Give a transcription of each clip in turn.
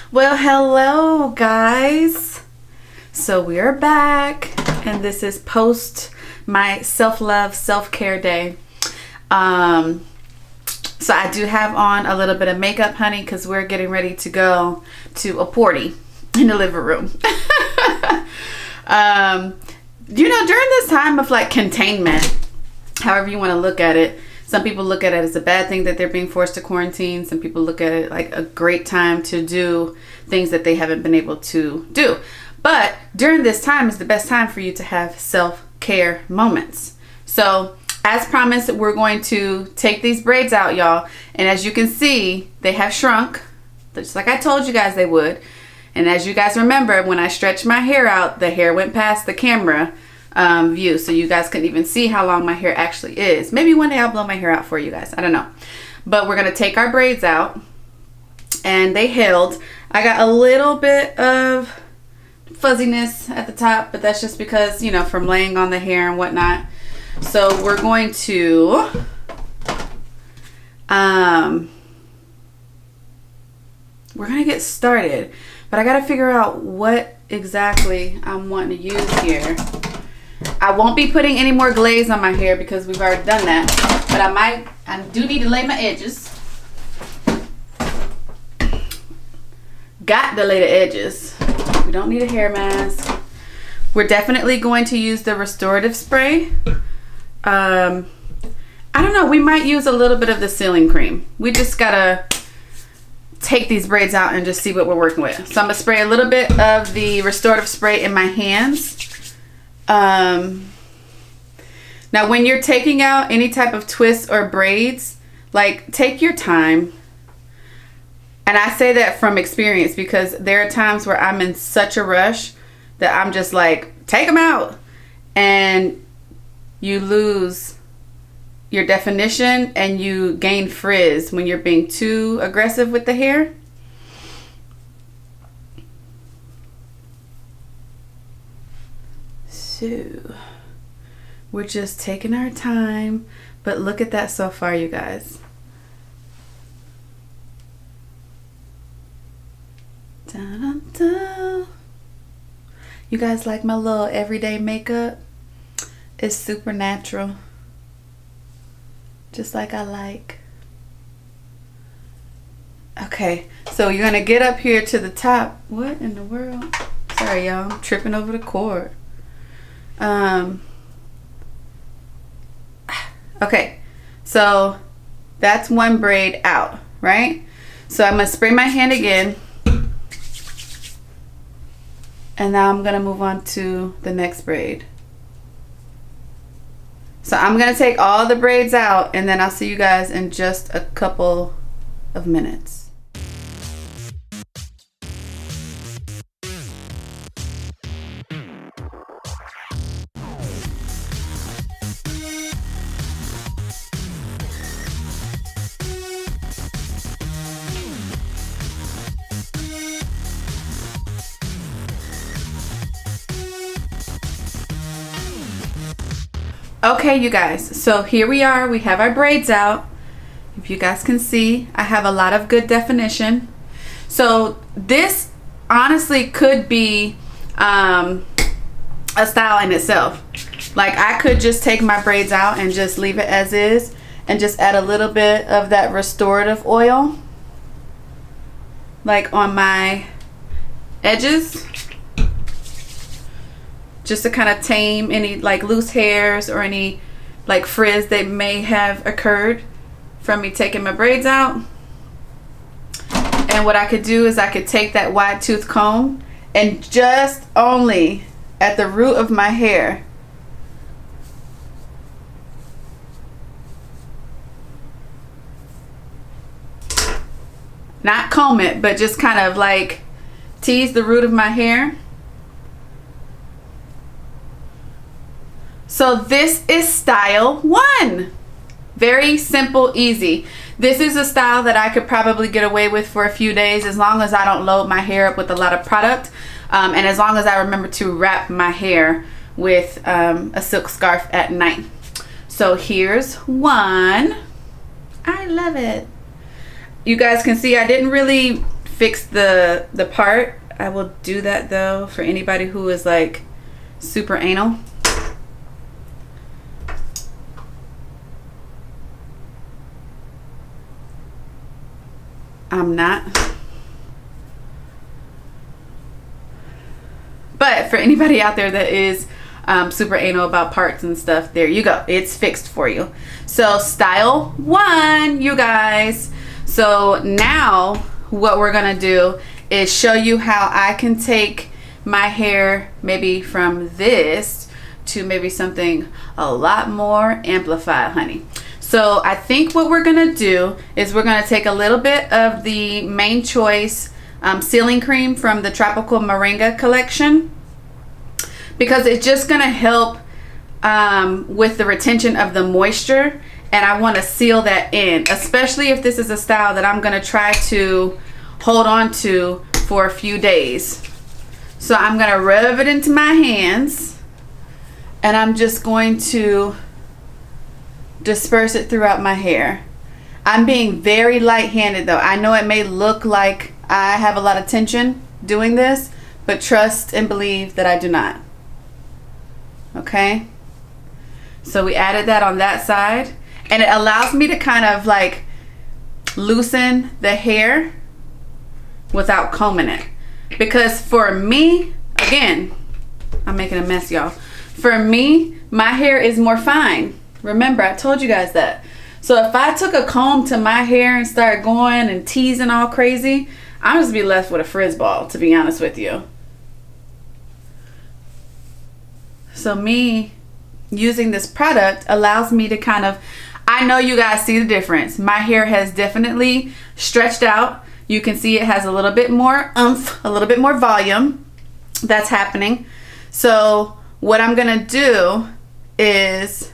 Well, hello guys. So we're back and this is post my self-love, self-care day. So I do have on a little bit of makeup, honey, because we're getting ready to go to a party in the living room. You know, during this time of like containment, however you want to look at it, some people look at it as a bad thing that they're being forced to quarantine. Some people look at it like a great time to do things that they haven't been able to do. But during this time is the best time for you to have self-care moments. So as promised, we're going to take these braids out, y'all. And as you can see, they have shrunk, just like I told you guys they would. And as you guys remember, when I stretched my hair out, the hair went past the camera view, so you guys couldn't even see how long my hair actually is. Maybe one day I'll blow my hair out for you guys. I don't know. But we're going to take our braids out. And they held. I got a little bit of fuzziness at the top, but that's just because, you know, from laying on the hair and whatnot. So we're going to get started, but I got to figure out what exactly I'm wanting to use here. I won't be putting any more glaze on my hair because we've already done that, but I do need to lay my edges. Got to lay the edges. We don't need a hair mask. We're definitely going to use the restorative spray. I don't know, we might use a little bit of the sealing cream. We just gotta take these braids out and just see what we're working with. So I'm gonna spray a little bit of the restorative spray in my hands. Now when you're taking out any type of twists or braids, like, take your time. And I say that from experience because there are times where I'm in such a rush that I'm just like, take them out, and you lose your definition and you gain frizz when you're being too aggressive with the hair. So we're just taking our time, but look at that so far, you guys. Dun, dun, dun. You guys like my little everyday makeup? It's super natural, just like I like. Okay, so you're gonna get up here to the top. What in the world? Sorry, y'all, I'm tripping over the cord. Okay, so that's one braid out, right? So I'm gonna spray my hand again, and now I'm gonna move on to the next braid. So I'm going to take all the braids out, and then I'll see you guys in just a couple of minutes. Okay, you guys, so here we are. We have our braids out. If you guys can see, I have a lot of good definition. So this honestly could be a style in itself. Like, I could just take my braids out and just leave it as is and just add a little bit of that restorative oil, like on my edges, just to kind of tame any like loose hairs or any like frizz that may have occurred from me taking my braids out. And what I could do is I could take that wide tooth comb and just only at the root of my hair not comb it, but just kind of like tease the root of my hair. So this is style 1. Very simple, easy. This is a style that I could probably get away with for a few days as long as I don't load my hair up with a lot of product, and as long as I remember to wrap my hair with a silk scarf at night. So here's one. I love it. You guys can see I didn't really fix the part. I will do that though for anybody who is like super anal. I'm not. But for anybody out there that is super anal about parts and stuff, there you go. It's fixed for you. So style 1, you guys. So now what we're gonna do is show you how I can take my hair maybe from this to maybe something a lot more amplified, honey. So I think what we're gonna do is we're gonna take a little bit of the Main Choice sealing cream from the Tropical Moringa collection, because it's just gonna help with the retention of the moisture, and I wanna seal that in, especially if this is a style that I'm gonna try to hold on to for a few days. So I'm gonna rub it into my hands, and I'm just going to disperse it throughout my hair. I'm being very light-handed though. I know it may look like I have a lot of tension doing this, but trust and believe that I do not. Okay, so we added that on that side, and it allows me to kind of like loosen the hair without combing it, because for me, again, I'm making a mess, y'all. For me, my hair is more fine. Remember, I told you guys that. So if I took a comb to my hair and started going and teasing all crazy, I'm just be left with a frizz ball, to be honest with you. So me using this product allows me to kind of, I know you guys see the difference. My hair has definitely stretched out. You can see it has a little bit more oomph, a little bit more volume that's happening. So what I'm gonna do is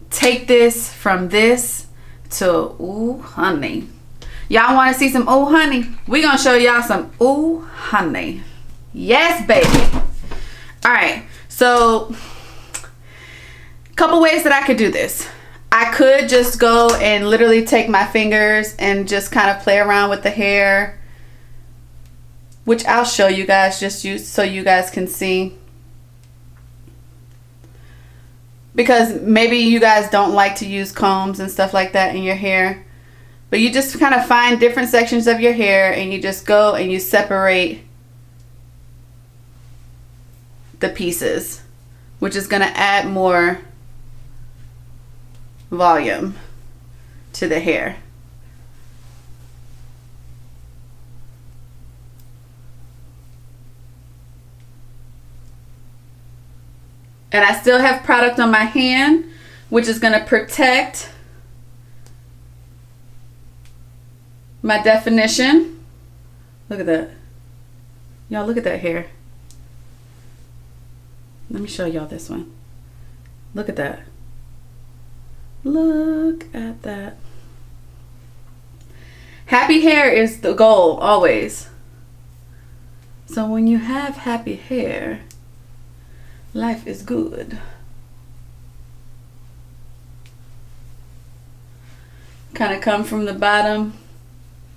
take this from this to ooh honey. Y'all want to see some ooh honey? We gonna show y'all some ooh honey. Yes, baby. All right, so a couple ways that I could do this. I could just go and literally take my fingers and just kind of play around with the hair, which I'll show you guys just so you guys can see. Because maybe you guys don't like to use combs and stuff like that in your hair, but you just kind of find different sections of your hair and you just go and you separate the pieces, which is going to add more volume to the hair. And I still have product on my hand, which is going to protect my definition. Look at that. Y'all, look at that hair. Let me show y'all this one. Look at that. Look at that. Happy hair is the goal, always. So when you have happy hair, life is good. Kind of come from the bottom.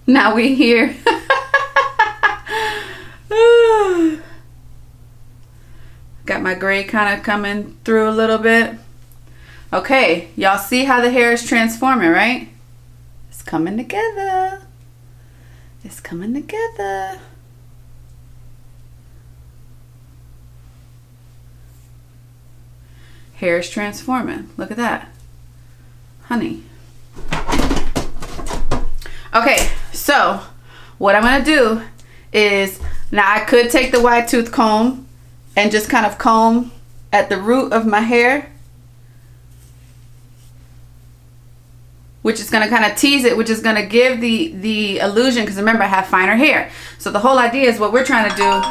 Now we here. Got my gray kind of coming through a little bit. Okay, y'all see how the hair is transforming, right? It's coming together. It's coming together. Hair is transforming. Look at that. Honey. Okay, so what I'm going to do is, now I could take the wide tooth comb and just kind of comb at the root of my hair, which is going to kind of tease it, which is going to give the illusion, because remember I have finer hair. So the whole idea is what we're trying to do.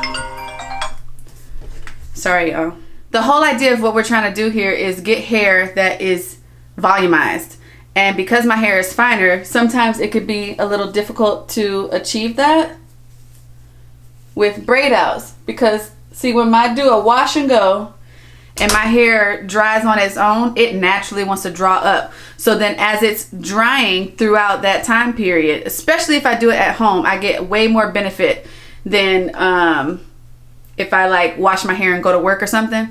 Sorry, y'all. The whole idea of what we're trying to do here is get hair that is volumized. And because my hair is finer, sometimes it could be a little difficult to achieve that with braid outs. Because see, when I do a wash and go and my hair dries on its own, it naturally wants to draw up. So then as it's drying throughout that time period, especially if I do it at home, I get way more benefit than if I like wash my hair and go to work or something.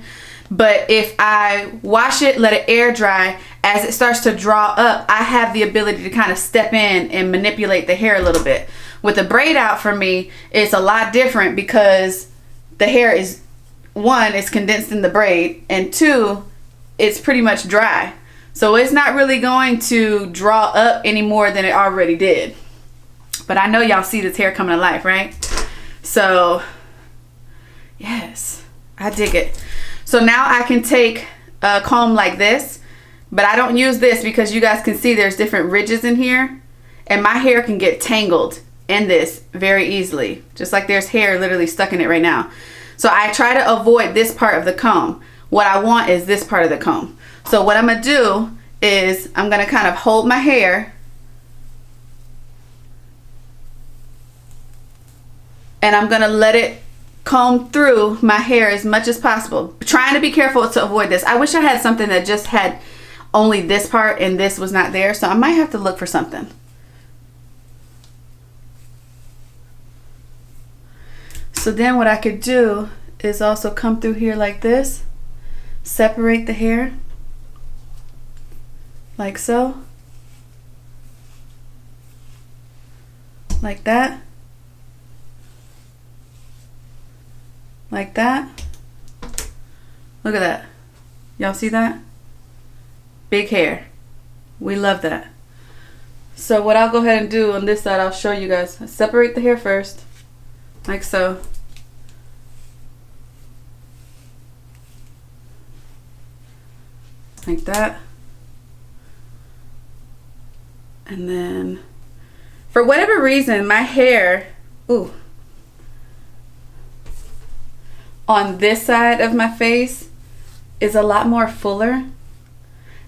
But if I wash it, let it air dry, as it starts to draw up, I have the ability to kind of step in and manipulate the hair a little bit. With the braid out, for me, it's a lot different because the hair is, one, it's condensed in the braid, and two, it's pretty much dry. So it's not really going to draw up any more than it already did. But I know y'all see this hair coming to life, right? So yes, I dig it. So now I can take a comb like this, but I don't use this because you guys can see there's different ridges in here, and my hair can get tangled in this very easily, just like there's hair literally stuck in it right now. So I try to avoid this part of the comb. What I want is this part of the comb. So what I'm gonna do is I'm gonna kind of hold my hair and I'm gonna let it comb through my hair as much as possible, trying to be careful to avoid this. I wish I had something that just had only this part and this was not there, so I might have to look for something. So then what I could do is also come through here like this, separate the hair like so, like that, like that. Look at that. Y'all see that? Big hair. We love that. So what I'll go ahead and do on this side, I'll show you guys. Separate the hair first, like so. Like that. And then, for whatever reason, my hair, ooh, on this side of my face is a lot more fuller.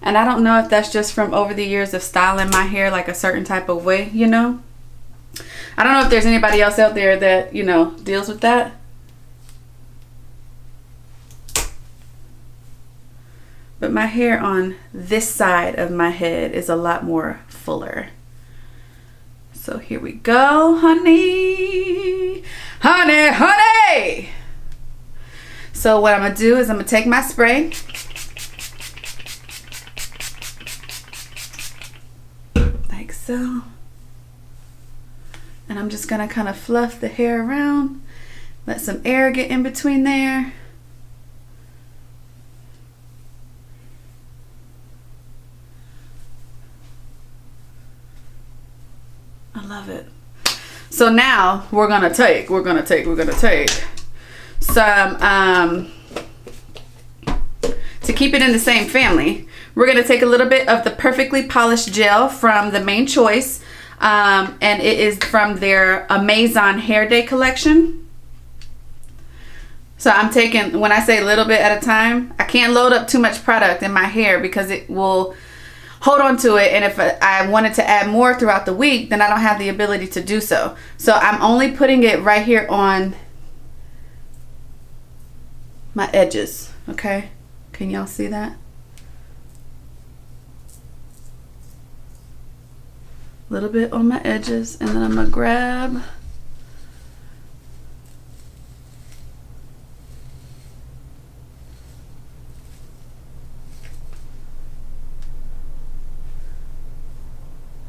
And I don't know if that's just from over the years of styling my hair like a certain type of way, you know. I don't know if there's anybody else out there that, you know, deals with that. But my hair on this side of my head is a lot more fuller. So here we go, honey. Honey, honey. So what I'm gonna do is I'm gonna take my spray. Like so. And I'm just gonna kind of fluff the hair around. Let some air get in between there. I love it. So now we're gonna take some to keep it in the same family. We're gonna take a little bit of the Perfectly Polished Gel from the Main Choice, and it is from their Amazon Hair Day collection. So I'm taking, when I say a little bit at a time, I can't load up too much product in my hair because it will hold on to it, and if I wanted to add more throughout the week, then I don't have the ability to do so. So I'm only putting it right here on my edges, okay? Can y'all see that? A little bit on my edges, and then I'm gonna grab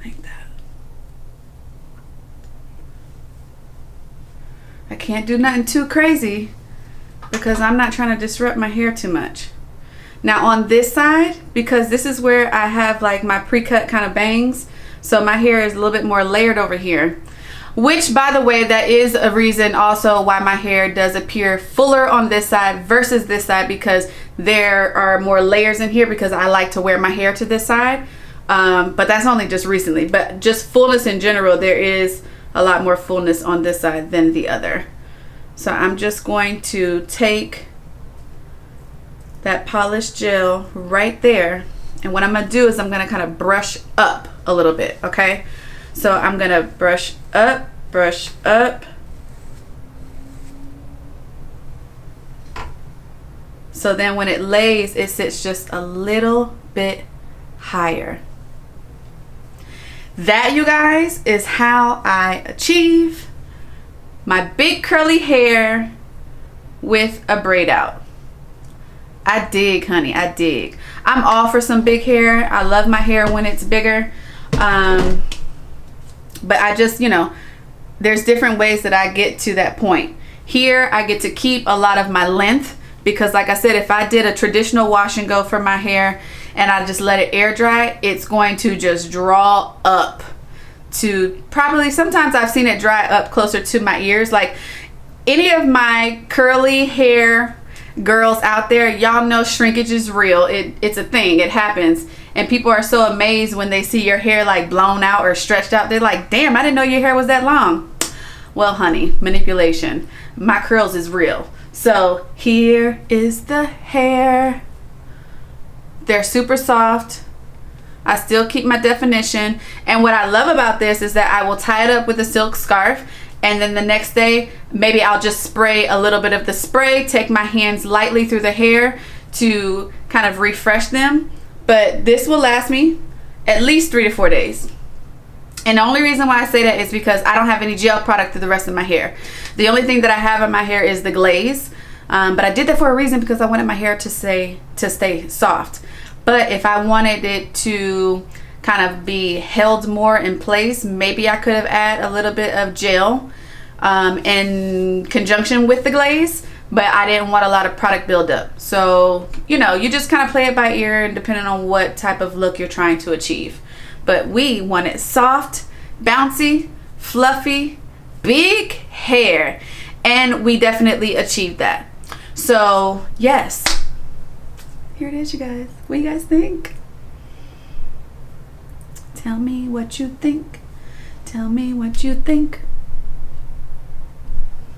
like that. I can't do nothing too crazy because I'm not trying to disrupt my hair too much. Now on this side, because this is where I have like my pre-cut kind of bangs, so my hair is a little bit more layered over here, which, by the way, that is a reason also why my hair does appear fuller on this side versus this side, because there are more layers in here because I like to wear my hair to this side. But that's only just recently. But just fullness in general, there is a lot more fullness on this side than the other. So I'm just going to take that polished gel right there, and what I'm gonna do is I'm gonna kind of brush up a little bit, okay? So I'm gonna brush up, So then when it lays, it sits just a little bit higher. That, you guys, is how I achieve my big curly hair with a braid out. I dig, honey, I dig. I'm all for some big hair. I love my hair when it's bigger. But I just, you know, there's different ways that I get to that point. Here, I get to keep a lot of my length because, like I said, if I did a traditional wash and go for my hair and I just let it air dry, it's going to just draw up to probably, sometimes I've seen it dry up closer to my ears. Like any of my curly hair girls out there, y'all know shrinkage is real. It's a thing, it happens, and people are so amazed when they see your hair like blown out or stretched out. They're like, damn, I didn't know your hair was that long. Well, honey, manipulation. My curls is real. So here is the hair. They're super soft. I still keep my definition, and what I love about this is that I will tie it up with a silk scarf, and then the next day maybe I'll just spray a little bit of the spray, take my hands lightly through the hair to kind of refresh them. But this will last me at least 3 to 4 days. And the only reason why I say that is because I don't have any gel product through the rest of my hair. The only thing that I have in my hair is the glaze. But I did that for a reason, because I wanted my hair to stay soft. But if I wanted it to kind of be held more in place, maybe I could have added a little bit of gel in conjunction with the glaze, but I didn't want a lot of product buildup. So, you know, you just kind of play it by ear and depending on what type of look you're trying to achieve. But we want it soft, bouncy, fluffy, big hair, and we definitely achieved that. So yes, here it is, you guys. What do you guys think? Tell me what you think. Tell me what you think.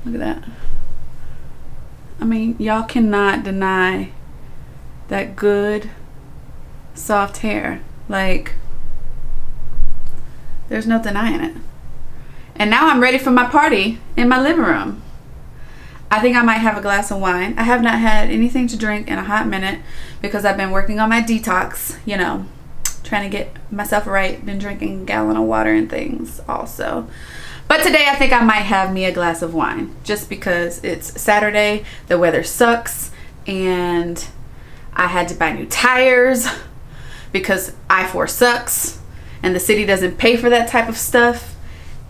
Look at that. I mean, y'all cannot deny that good, soft hair. Like, there's no denying it. And now I'm ready for my party in my living room. I think I might have a glass of wine. I have not had anything to drink in a hot minute because I've been working on my detox, you know, trying to get myself right. Been drinking a gallon of water and things also. But today I think I might have me a glass of wine just because it's Saturday, the weather sucks, and I had to buy new tires because I-4 sucks and the city doesn't pay for that type of stuff.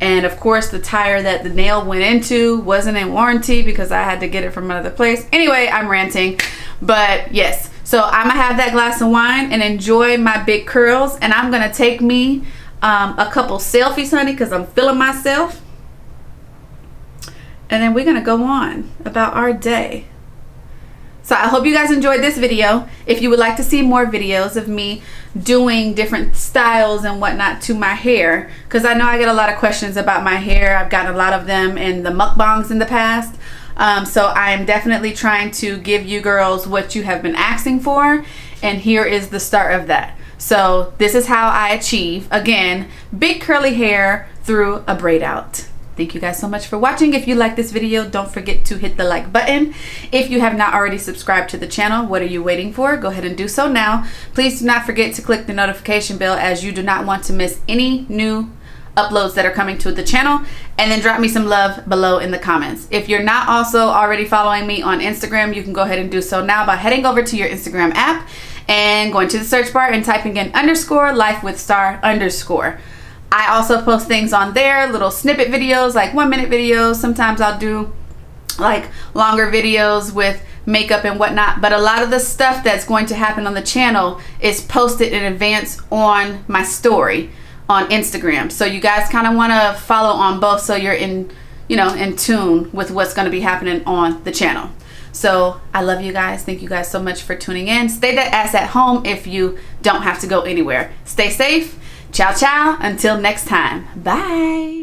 And of course the tire that the nail went into wasn't in warranty because I had to get it from another place. Anyway, I'm ranting, but yes. So I'm gonna have that glass of wine and enjoy my big curls, and I'm gonna take me a couple selfies, honey, because I'm feeling myself. And then we're gonna go on about our day. So I hope you guys enjoyed this video. If you would like to see more videos of me doing different styles and whatnot to my hair, because I know I get a lot of questions about my hair. I've gotten a lot of them in the mukbangs in the past. So I'm definitely trying to give you girls what you have been asking for, and here is the start of that. So this is how I achieve, again, big curly hair through a braid out. Thank you guys so much for watching. If you like this video, don't forget to hit the like button. If you have not already subscribed to the channel, what are you waiting for? Go ahead and do so now. Please do not forget to click the notification bell, as you do not want to miss any new uploads that are coming to the channel. And then drop me some love below in the comments. If you're not also already following me on Instagram, you can go ahead and do so now by heading over to your Instagram app and going to the search bar and typing in _lifewithstar_. I also post things on there, little snippet videos, like 1-minute videos. Sometimes I'll do like longer videos with makeup and whatnot, but a lot of the stuff that's going to happen on the channel is posted in advance on my story on Instagram. So you guys kind of want to follow on both, so you're in tune with what's going to be happening on the channel. So I love you guys. Thank you guys so much for tuning in. Stay that ass at home if you don't have to go anywhere. Stay safe. Ciao, ciao. Until next time. Bye.